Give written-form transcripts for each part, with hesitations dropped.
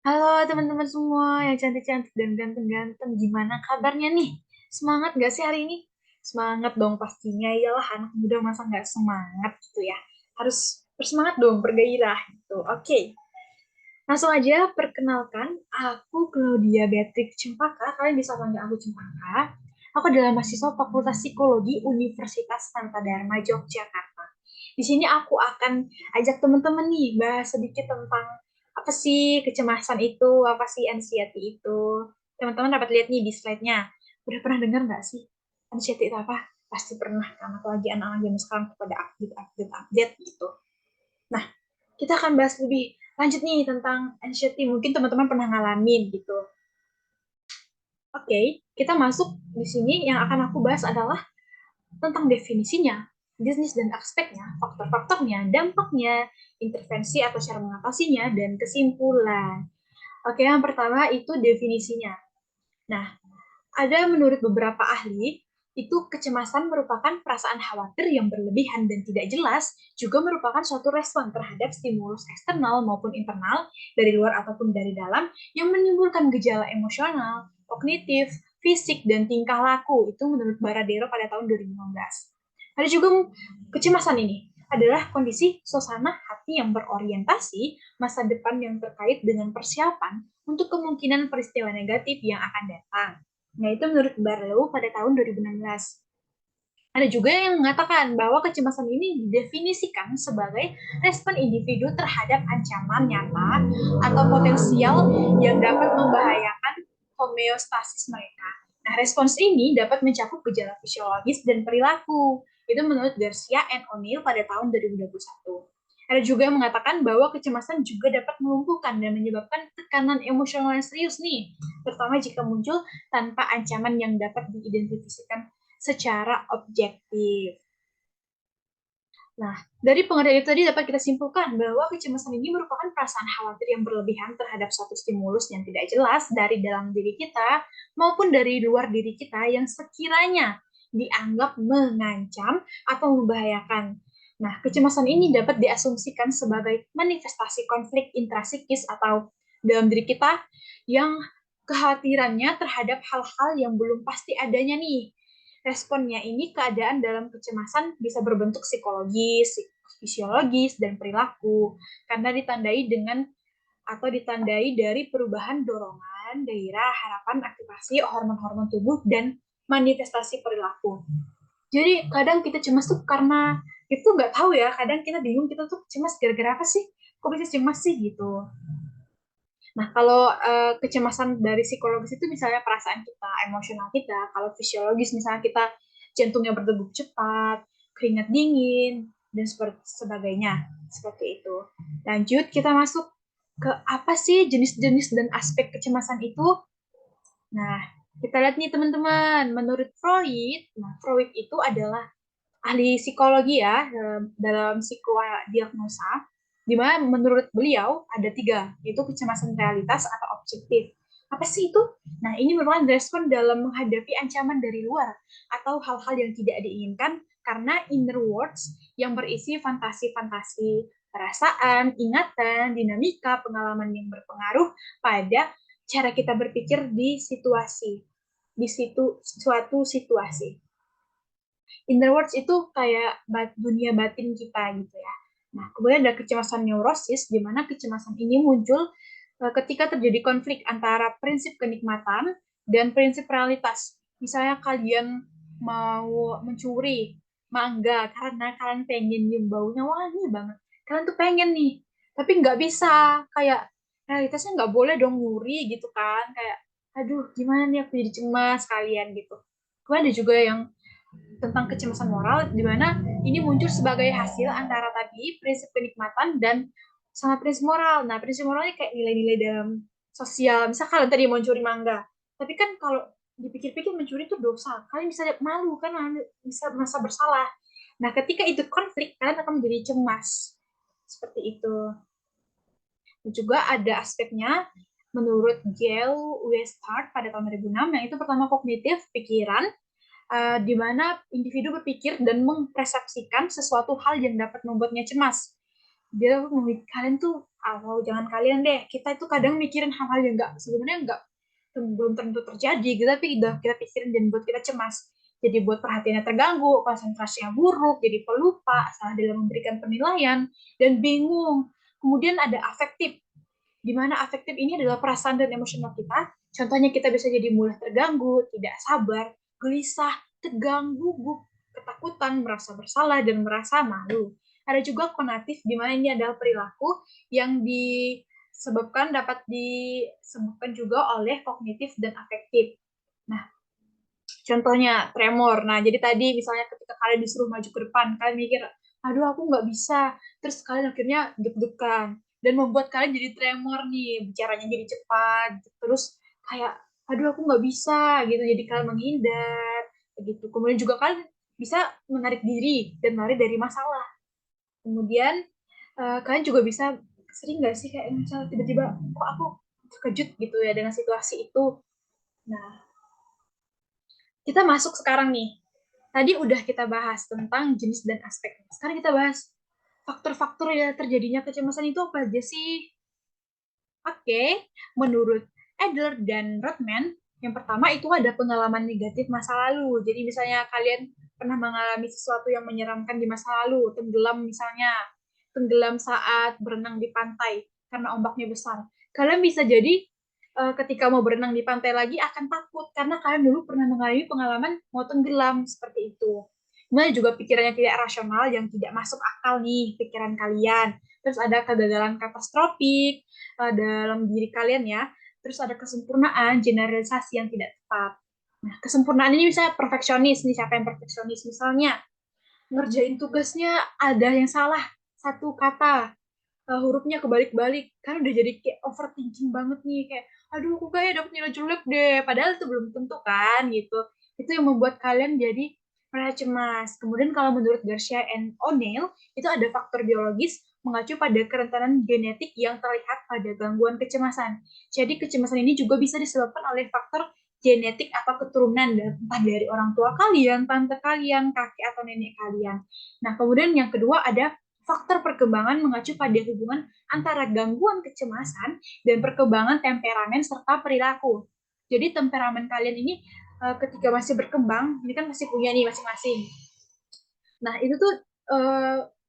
Halo teman-teman semua yang cantik-cantik dan ganteng-ganteng. Gimana kabarnya nih? Semangat gak sih hari ini? Semangat dong pastinya. Iyalah anak muda masa nggak semangat gitu ya. Harus bersemangat dong, bergairah gitu. Oke, langsung aja perkenalkan. Aku Claudia Beatrix Cempaka. Kalian bisa panggil aku Cempaka. Aku adalah mahasiswa Fakultas Psikologi Universitas Tanpa Dharma Yogyakarta. Di sini aku akan ajak teman-teman nih bahas sedikit tentang apa sih kecemasan itu, apa sih anxiety itu. Teman-teman dapat lihat nih di slide-nya. Udah pernah dengar nggak sih anxiety itu apa? Pasti pernah, karena apalagi anak-anak zaman sekarang pada update gitu. Nah, kita akan bahas lebih lanjut nih tentang anxiety. Mungkin teman-teman pernah ngalamin gitu. Oke, kita masuk di sini yang akan aku bahas adalah tentang definisinya, jenis dan aspeknya, faktor-faktornya, dampaknya, intervensi atau cara mengatasinya, dan kesimpulan. Oke, yang pertama itu definisinya. Nah, ada menurut beberapa ahli, itu kecemasan merupakan perasaan khawatir yang berlebihan dan tidak jelas, juga merupakan suatu respon terhadap stimulus eksternal maupun internal, dari luar ataupun dari dalam, yang menimbulkan gejala emosional, kognitif, fisik, dan tingkah laku. Itu menurut Baradero pada tahun 2015. Ada juga kecemasan ini adalah kondisi suasana hati yang berorientasi masa depan yang terkait dengan persiapan untuk kemungkinan peristiwa negatif yang akan datang. Nah, itu menurut Barlow pada tahun 2016. Ada juga yang mengatakan bahwa kecemasan ini didefinisikan sebagai respon individu terhadap ancaman nyata atau potensial yang dapat membahayakan homeostasis mereka. Nah, respons ini dapat mencakup gejala fisiologis dan perilaku. Itu menurut Garcia and O'Neill pada tahun 2021. Ada juga yang mengatakan bahwa kecemasan juga dapat melumpuhkan dan menyebabkan tekanan emosional yang serius nih, terutama jika muncul tanpa ancaman yang dapat diidentifikasikan secara objektif. Nah, dari pengertian itu tadi dapat kita simpulkan bahwa kecemasan ini merupakan perasaan khawatir yang berlebihan terhadap suatu stimulus yang tidak jelas dari dalam diri kita maupun dari luar diri kita yang sekiranya dianggap mengancam atau membahayakan. Nah, kecemasan ini dapat diasumsikan sebagai manifestasi konflik intrasikis atau dalam diri kita yang kekhawatirannya terhadap hal-hal yang belum pasti adanya nih. Responnya ini keadaan dalam kecemasan bisa berbentuk psikologis, fisiologis, dan perilaku karena ditandai dengan atau ditandai dari perubahan dorongan, gairah, harapan, aktivasi hormon-hormon tubuh, dan manifestasi perilaku. Jadi kadang kita cemas tuh karena itu nggak tahu ya, kadang kita bingung kita tuh cemas gara-gara apa sih? Kok bisa cemas sih gitu? Nah, kalau kecemasan dari psikologis itu misalnya perasaan kita, emosional kita. Kalau fisiologis misalnya kita jantungnya berdegup cepat, keringat dingin, dan seperti sebagainya. Seperti itu. Lanjut, kita masuk ke apa sih jenis-jenis dan aspek kecemasan itu. Nah, kita lihat nih teman-teman. Menurut Freud, nah Freud itu adalah ahli psikologi ya dalam psikodiagnosa, di mana menurut beliau ada tiga, yaitu kecemasan realitas atau objektif. Apa sih itu? Nah, ini merupakan respon dalam menghadapi ancaman dari luar atau hal-hal yang tidak diinginkan karena inner worlds yang berisi fantasi-fantasi, perasaan, ingatan, dinamika, pengalaman yang berpengaruh pada cara kita berpikir di situasi, di suatu situasi. Inner worlds itu kayak dunia batin kita gitu ya. Nah, kemudian ada kecemasan neurosis, di mana kecemasan ini muncul ketika terjadi konflik antara prinsip kenikmatan dan prinsip realitas. Misalnya kalian mau mencuri mangga karena kalian pengen nyium baunya wangi banget. Kalian tuh pengen nih, tapi nggak bisa. Kayak realitasnya nggak boleh dong nyuri gitu kan. Kayak, aduh gimana nih aku jadi cemas kalian gitu. Kemudian ada juga yang tentang kecemasan moral, di mana ini muncul sebagai hasil antara tadi prinsip kenikmatan dan sama prinsip moral. Nah, prinsip moral ini kayak nilai-nilai dalam sosial. Misal kalian tadi mau curi mangga, tapi kan kalau dipikir-pikir mencuri itu dosa. Kalian bisa malu kan, bisa merasa bersalah. Nah, ketika itu konflik, kalian akan menjadi cemas. Seperti itu. Dan juga ada aspeknya menurut Gail Westart pada tahun 2006, yang itu pertama kognitif, pikiran, di mana individu berpikir dan mempersepsikan sesuatu hal yang dapat membuatnya cemas. Dia kalian tuh, jangan kalian deh, kita itu kadang mikirin hal-hal yang sebenarnya nggak belum tentu terjadi gitu, tapi udah kita pikirin dan buat kita cemas. Jadi buat perhatiannya terganggu, konsentrasinya buruk, jadi pelupa, salah dalam memberikan penilaian, dan bingung. Kemudian ada afektif, di mana afektif ini adalah perasaan dan emosional kita. Contohnya kita bisa jadi mudah terganggu, tidak sabar, gelisah, tegang, gugup, ketakutan, merasa bersalah, dan merasa malu. Ada juga konatif, di mana ini adalah perilaku yang dapat disebabkan juga oleh kognitif dan afektif. Nah, contohnya tremor. Nah, jadi tadi misalnya ketika kalian disuruh maju ke depan, kalian mikir, aduh aku nggak bisa. Terus kalian akhirnya deg-degan. Dan membuat kalian jadi tremor nih, bicaranya jadi cepat. Terus kayak, aduh aku nggak bisa gitu. Jadi kalian menghindar. Begitu. Kemudian juga kalian bisa menarik diri dan lari dari masalah. Kemudian kalian juga bisa, sering nggak sih kayak misalnya tiba-tiba, kok aku terkejut gitu ya dengan situasi itu. Nah, kita masuk sekarang nih. Tadi udah kita bahas tentang jenis dan aspek. Sekarang kita bahas faktor-faktor ya terjadinya kecemasan itu apa aja sih? Oke, menurut Adler dan Rodman, yang pertama itu ada pengalaman negatif masa lalu. Jadi misalnya kalian pernah mengalami sesuatu yang menyeramkan di masa lalu, tenggelam misalnya, tenggelam saat berenang di pantai karena ombaknya besar. Kalian bisa jadi ketika mau berenang di pantai lagi akan takut karena kalian dulu pernah mengalami pengalaman mau tenggelam seperti itu. Kemudian juga pikirannya tidak rasional yang tidak masuk akal nih pikiran kalian. Terus ada kegagalan katastrofik, dalam diri kalian ya. Terus ada kesempurnaan, generalisasi yang tidak tepat. Nah, kesempurnaan ini bisa perfeksionis nih, siapa yang perfeksionis? Misalnya, ngerjain tugasnya ada yang salah, satu kata, hurufnya kebalik-balik, kan udah jadi kayak overthinking banget nih, kayak, aduh aku kayak dapet nilai jelek deh, padahal itu belum tentu kan, gitu. Itu yang membuat kalian jadi merasa cemas. Kemudian kalau menurut Garcia and O'Neill, itu ada faktor biologis mengacu pada kerentanan genetik yang terlihat pada gangguan kecemasan. Jadi kecemasan ini juga bisa disebabkan oleh faktor genetik atau keturunan, entah dari orang tua kalian, tante kalian, kakek atau nenek kalian. Nah, kemudian yang kedua ada faktor perkembangan mengacu pada hubungan antara gangguan kecemasan dan perkembangan temperamen serta perilaku. Jadi temperamen kalian ini ketika masih berkembang, ini kan masih punya nih masing-masing. Nah, itu tuh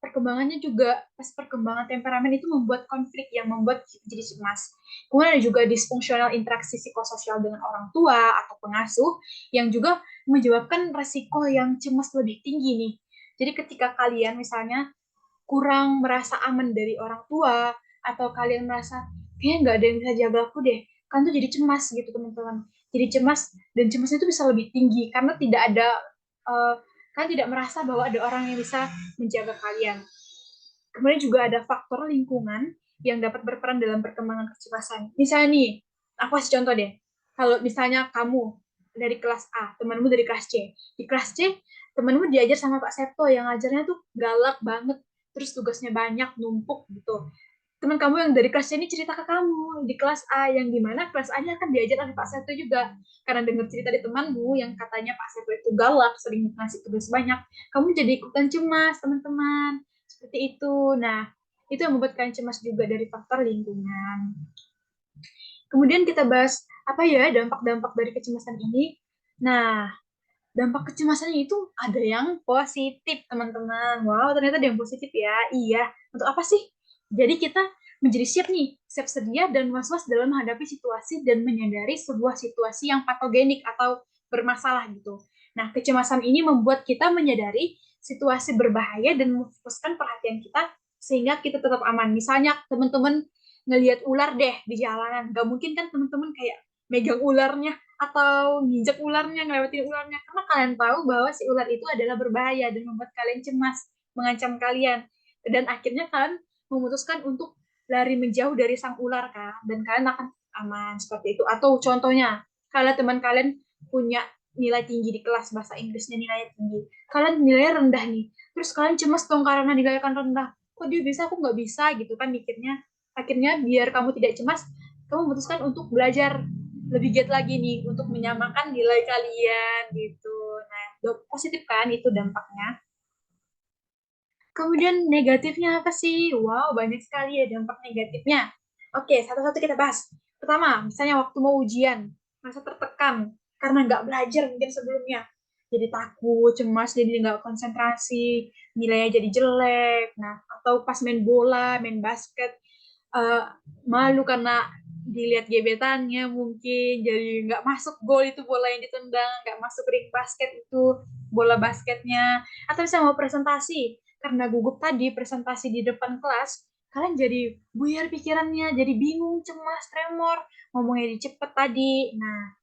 perkembangannya juga pas perkembangan temperamen itu membuat konflik yang membuat jadi cemas. Kemudian ada juga disfungsional interaksi psikososial dengan orang tua atau pengasuh yang juga menyebabkan resiko yang cemas lebih tinggi nih. Jadi ketika kalian misalnya kurang merasa aman dari orang tua atau kalian merasa kayaknya nggak ada yang bisa jaga aku deh, kan tuh jadi cemas gitu teman-teman. Jadi cemas, dan cemasnya itu bisa lebih tinggi karena tidak ada uh, kan tidak merasa bahwa ada orang yang bisa menjaga kalian. Kemudian juga ada faktor lingkungan yang dapat berperan dalam perkembangan kecemasan. Misalnya nih, aku kasih contoh deh. Kalau misalnya kamu dari kelas A, temanmu dari kelas C. Di kelas C, temanmu diajar sama Pak Septo yang ngajarnya tuh galak banget, terus tugasnya banyak, numpuk gitu. Teman kamu yang dari kelas C ini cerita ke kamu di kelas A, yang dimana kelas A-nya akan diajar oleh Pak Septo juga. Karena dengar cerita dari temanmu yang katanya Pak Septo itu galak, sering ngasih tugas banyak, kamu jadi ikutan cemas, teman-teman. Seperti itu. Nah, itu yang membuat kalian cemas juga dari faktor lingkungan. Kemudian kita bahas apa ya dampak-dampak dari kecemasan ini. Nah, dampak kecemasannya itu ada yang positif, teman-teman. Wow, ternyata ada yang positif ya. Iya. Untuk apa sih? Jadi kita menjadi siap nih, siap sedia dan was-was dalam menghadapi situasi dan menyadari sebuah situasi yang patogenik atau bermasalah gitu. Nah, kecemasan ini membuat kita menyadari situasi berbahaya dan memfokuskan perhatian kita sehingga kita tetap aman. Misalnya teman-teman ngelihat ular deh di jalanan, gak mungkin kan teman-teman kayak megang ularnya atau nginjek ularnya, ngelewatin ularnya, karena kalian tahu bahwa si ular itu adalah berbahaya dan membuat kalian cemas, mengancam kalian. Dan akhirnya kalian memutuskan untuk lari menjauh dari sang ular kan, dan kalian akan aman seperti itu. Atau contohnya, kalau teman kalian punya nilai tinggi di kelas bahasa Inggrisnya nilainya tinggi, kalian nilainya rendah nih, terus kalian cemas dong karena nilainya kan rendah, kok dia bisa aku nggak bisa gitu kan mikirnya. Akhirnya biar kamu tidak cemas, kamu memutuskan untuk belajar lebih giat lagi nih untuk menyamakan nilai kalian gitu. Nah, positif kan itu dampaknya. Kemudian negatifnya apa sih? Wow, banyak sekali ya dampak negatifnya. Oke, satu-satu kita bahas. Pertama, misalnya waktu mau ujian, merasa tertekan karena nggak belajar mungkin sebelumnya. Jadi takut, cemas, jadi nggak konsentrasi, nilainya jadi jelek. Nah, atau pas main bola, main basket, eh, malu karena dilihat gebetannya mungkin, jadi nggak masuk gol itu bola yang ditendang, nggak masuk ring basket itu bola basketnya. Atau bisa mau presentasi, karena gugup tadi presentasi di depan kelas, kalian jadi buyar pikirannya, jadi bingung, cemas, tremor, ngomongnya cepet tadi. Nah,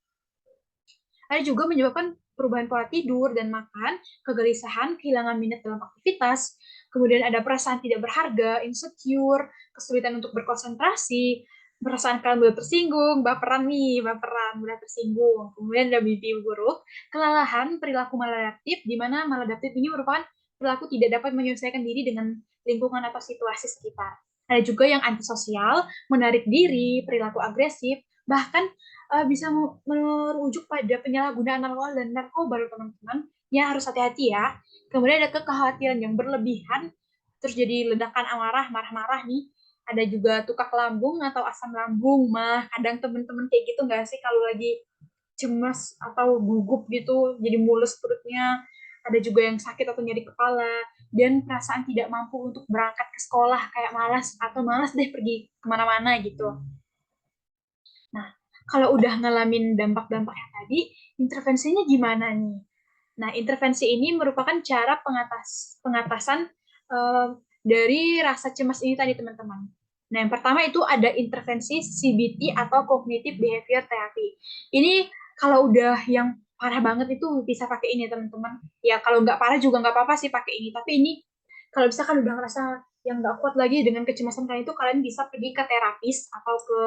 ada juga menyebabkan perubahan pola tidur dan makan, kegelisahan, kehilangan minat dalam aktivitas, kemudian ada perasaan tidak berharga, insecure, kesulitan untuk berkonsentrasi, perasaan kalian mudah tersinggung, baperan nih, baperan, mudah tersinggung. Kemudian ada mimpi buruk, kelelahan, perilaku maladaptif, di mana maladaptif ini merupakan perilaku tidak dapat menyesuaikan diri dengan lingkungan atau situasi sekitar. Ada juga yang antisosial, menarik diri, perilaku agresif, bahkan bisa merujuk pada penyalahgunaan alkohol dan narkoba loh teman-teman. Ya harus hati-hati ya. Kemudian ada kekhawatiran yang berlebihan, terus jadi ledakan amarah, marah-marah nih. Ada juga tukak lambung atau asam lambung mah. Kadang teman-teman kayak gitu nggak sih kalau lagi cemas atau gugup gitu, jadi mulus perutnya. Ada juga yang sakit atau nyeri kepala dan perasaan tidak mampu untuk berangkat ke sekolah, kayak malas atau malas deh pergi kemana-mana gitu. Nah, kalau udah ngalamin dampak-dampaknya tadi, intervensinya gimana nih? Nah, intervensi ini merupakan cara pengatasan eh, dari rasa cemas ini tadi, teman-teman. Nah, yang pertama itu ada intervensi CBT atau Cognitive Behavior Therapy. Ini kalau udah yang parah banget itu bisa pakai ini, teman-teman. Ya, kalau nggak parah juga nggak apa-apa sih pakai ini. Tapi ini kalau misalkan udah ngerasa yang nggak kuat lagi dengan kecemasan kalian itu, kalian bisa pergi ke terapis atau ke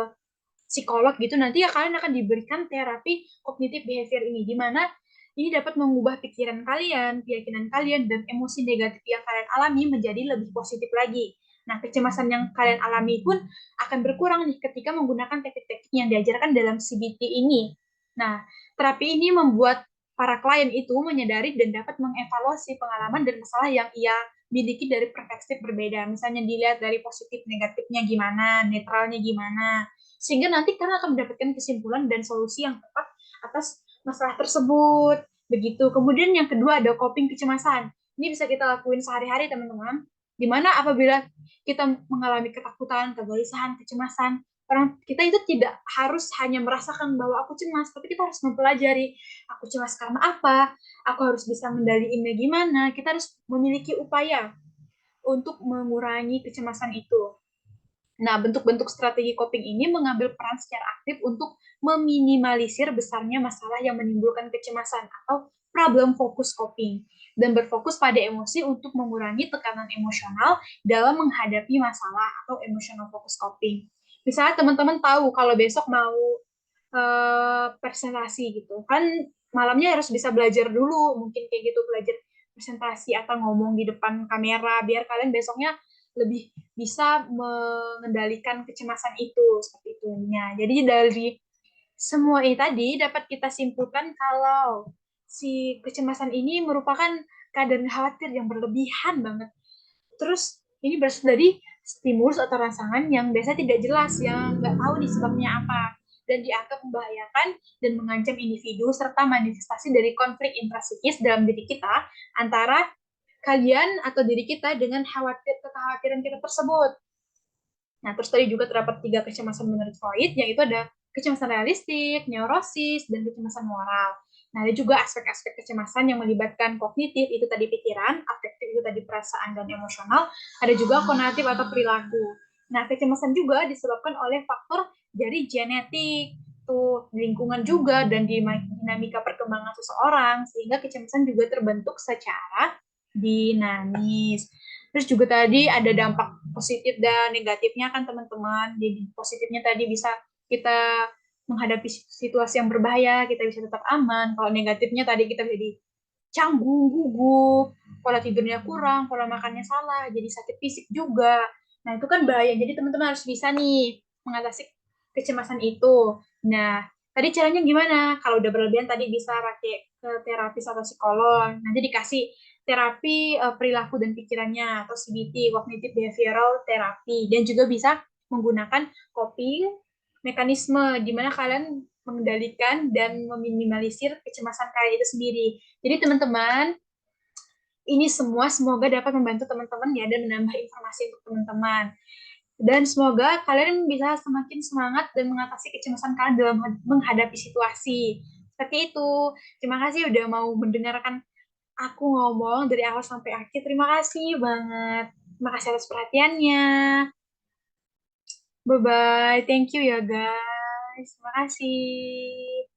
psikolog gitu, nanti ya kalian akan diberikan terapi kognitif behavior ini, di mana ini dapat mengubah pikiran kalian, keyakinan kalian, dan emosi negatif yang kalian alami menjadi lebih positif lagi. Nah, kecemasan yang kalian alami pun akan berkurang nih ketika menggunakan teknik-teknik yang diajarkan dalam CBT ini. Nah, terapi ini membuat para klien itu menyadari dan dapat mengevaluasi pengalaman dan masalah yang ia miliki dari perspektif berbeda. Misalnya dilihat dari positif negatifnya gimana, netralnya gimana, sehingga nanti kalian akan mendapatkan kesimpulan dan solusi yang tepat atas masalah tersebut. Begitu. Kemudian yang kedua ada coping kecemasan. Ini bisa kita lakuin sehari-hari, teman-teman. Dimana apabila kita mengalami ketakutan, kegelisahan, kecemasan, orang kita itu tidak harus hanya merasakan bahwa aku cemas, tapi kita harus mempelajari aku cemas karena apa, aku harus bisa mengendalikannya gimana, kita harus memiliki upaya untuk mengurangi kecemasan itu. Nah, bentuk-bentuk strategi coping ini mengambil peran secara aktif untuk meminimalisir besarnya masalah yang menimbulkan kecemasan atau problem focus coping dan berfokus pada emosi untuk mengurangi tekanan emosional dalam menghadapi masalah atau emotional focus coping. Misalnya teman-teman tahu kalau besok mau presentasi gitu, kan malamnya harus bisa belajar dulu, mungkin kayak gitu, belajar presentasi atau ngomong di depan kamera biar kalian besoknya lebih bisa mengendalikan kecemasan itu seperti itu. Nah, jadi dari semua ini tadi dapat kita simpulkan kalau si kecemasan ini merupakan keadaan khawatir yang berlebihan banget. Terus ini berasal dari stimulus atau rangsangan yang biasa tidak jelas, yang nggak tahu nih sebabnya apa, dan dianggap membahayakan dan mengancam individu serta manifestasi dari konflik intrasikis dalam diri kita antara kalian atau diri kita dengan kekhawatiran kita tersebut. Nah, terus tadi juga terdapat tiga kecemasan menurut Freud, yaitu ada kecemasan realistik, neurosis, dan kecemasan moral. Nah, ada juga aspek-aspek kecemasan yang melibatkan kognitif, itu tadi pikiran, afektif, itu tadi perasaan dan emosional, ada juga konatif atau perilaku. Nah, kecemasan juga disebabkan oleh faktor dari genetik, tuh lingkungan juga, dan dinamika perkembangan seseorang, sehingga kecemasan juga terbentuk secara dinamis. Terus juga tadi ada dampak positif dan negatifnya kan teman-teman. Jadi positifnya tadi bisa kita menghadapi situasi yang berbahaya, kita bisa tetap aman. Kalau negatifnya tadi kita jadi canggung, gugup, pola tidurnya kurang, pola makannya salah, jadi sakit fisik juga. Nah, itu kan bahaya. Jadi teman-teman harus bisa nih mengatasi kecemasan itu. Nah, tadi caranya gimana? Kalau udah berlebihan tadi bisa pakai ke terapis atau psikolog. Nanti dikasih terapi perilaku dan pikirannya atau CBT, Cognitive Behavioral Therapy, dan juga bisa menggunakan coping mekanisme di mana kalian mengendalikan dan meminimalisir kecemasan kalian itu sendiri. Jadi teman-teman, ini semua semoga dapat membantu teman-teman ya dan menambah informasi untuk teman-teman. Dan semoga kalian bisa semakin semangat dan mengatasi kecemasan kalian dalam menghadapi situasi. Seperti itu. Terima kasih udah mau mendengarkan aku ngomong dari awal sampai akhir. Terima kasih banget. Terima kasih atas perhatiannya. Bye-bye. Thank you ya guys. Terima kasih.